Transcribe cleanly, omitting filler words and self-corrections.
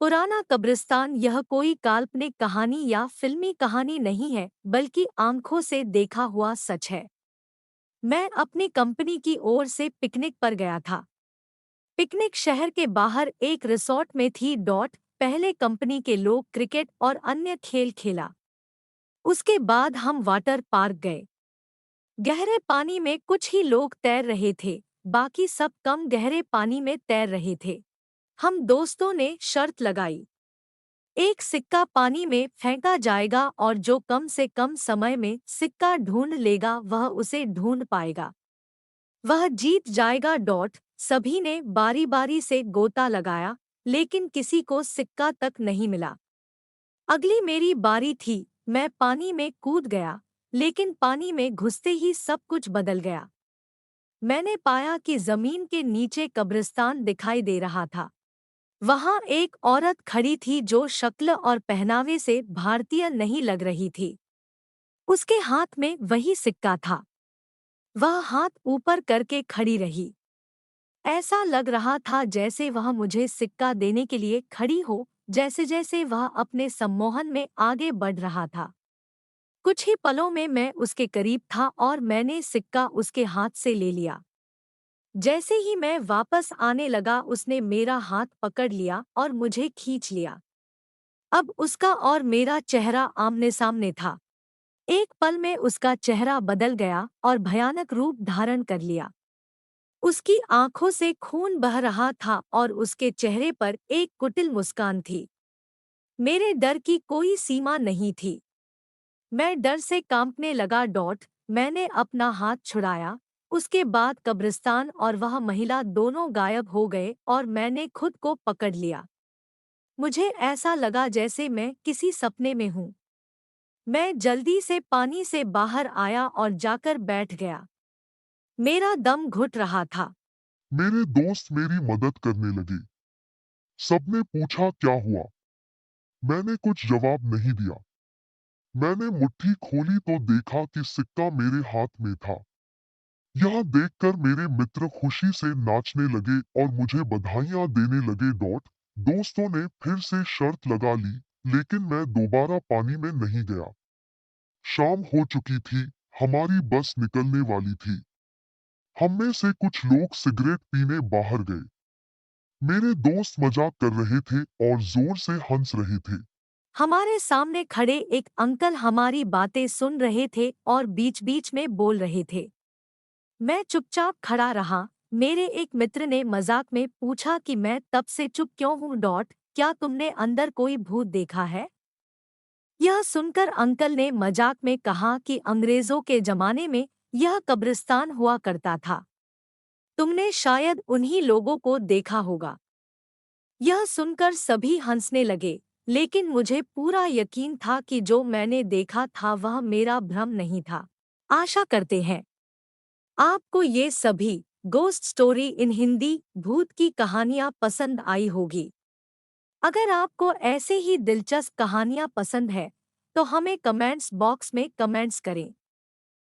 पुराना कब्रिस्तान यह कोई काल्पनिक कहानी या फिल्मी कहानी नहीं है, बल्कि आंखों से देखा हुआ सच है। मैं अपनी कंपनी की ओर से पिकनिक पर गया था। पिकनिक शहर के बाहर एक रिसोर्ट में थी। पहले कंपनी के लोग क्रिकेट और अन्य खेल खेला। उसके बाद हम वाटर पार्क गए। गहरे पानी में कुछ ही लोग तैर रहे थे, बाकी सब कम गहरे पानी में तैर रहे थे। हम दोस्तों ने शर्त लगाई, एक सिक्का पानी में फेंका जाएगा और जो कम से कम समय में सिक्का ढूंढ लेगा वह उसे ढूंढ पाएगा, वह जीत जाएगा। सभी ने बारी बारी से गोता लगाया, लेकिन किसी को सिक्का तक नहीं मिला। अगली मेरी बारी थी। मैं पानी में कूद गया, लेकिन पानी में घुसते ही सब कुछ बदल गया। मैंने पाया कि जमीन के नीचे कब्रिस्तान दिखाई दे रहा था। वहां एक औरत खड़ी थी जो शक्ल और पहनावे से भारतीय नहीं लग रही थी। उसके हाथ में वही सिक्का था। वह हाथ ऊपर करके खड़ी रही। ऐसा लग रहा था जैसे वह मुझे सिक्का देने के लिए खड़ी हो। जैसे जैसे वह अपने सम्मोहन में आगे बढ़ रहा था, कुछ ही पलों में मैं उसके करीब था और मैंने सिक्का उसके हाथ से ले लिया। जैसे ही मैं वापस आने लगा, उसने मेरा हाथ पकड़ लिया और मुझे खींच लिया। अब उसका और मेरा चेहरा आमने सामने था। एक पल में उसका चेहरा बदल गया और भयानक रूप धारण कर लिया। उसकी आंखों से खून बह रहा था और उसके चेहरे पर एक कुटिल मुस्कान थी। मेरे डर की कोई सीमा नहीं थी। मैं डर से कांपने लगा। मैंने अपना हाथ छुड़ाया। उसके बाद कब्रिस्तान और वह महिला दोनों गायब हो गए और मैंने खुद को पकड़ लिया। मुझे ऐसा लगा जैसे मैं किसी सपने में हूँ। मैं जल्दी से पानी से बाहर आया और जाकर बैठ गया। मेरा दम घुट रहा था। मेरे दोस्त मेरी मदद करने लगे। सबने पूछा क्या हुआ। मैंने कुछ जवाब नहीं दिया। मैंने मुट्ठी खोली तो देखा कि सिक्का मेरे हाथ में था। यह देखकर मेरे मित्र खुशी से नाचने लगे और मुझे बधाइयां देने लगे। दोस्तों ने फिर से शर्त लगा ली, लेकिन मैं दोबारा पानी में नहीं गया। शाम हो चुकी थी। हमारी बस निकलने वाली थी। हम में से कुछ लोग सिगरेट पीने बाहर गए। मेरे दोस्त मजाक कर रहे थे और जोर से हंस रहे थे। हमारे सामने खड़े एक अंकल हमारी बातें सुन रहे थे और बीच-बीच में बोल रहे थे। मैं चुपचाप खड़ा रहा। मेरे एक मित्र ने मजाक में पूछा कि मैं तब से चुप क्यों हूँ। क्या तुमने अंदर कोई भूत देखा है? यह सुनकर अंकल ने मजाक में कहा कि अंग्रेजों के जमाने में यह कब्रिस्तान हुआ करता था। तुमने शायद उन्हीं लोगों को देखा होगा। यह सुनकर सभी हंसने लगे, लेकिन मुझे पूरा यकीन था कि जो मैंने देखा था वह मेरा भ्रम नहीं था। आशा करते हैं आपको ये सभी गोस्ट स्टोरी इन हिंदी भूत की कहानियाँ पसंद आई होगी। अगर आपको ऐसे ही दिलचस्प कहानियाँ पसंद है, तो हमें कमेंट्स बॉक्स में कमेंट्स करें।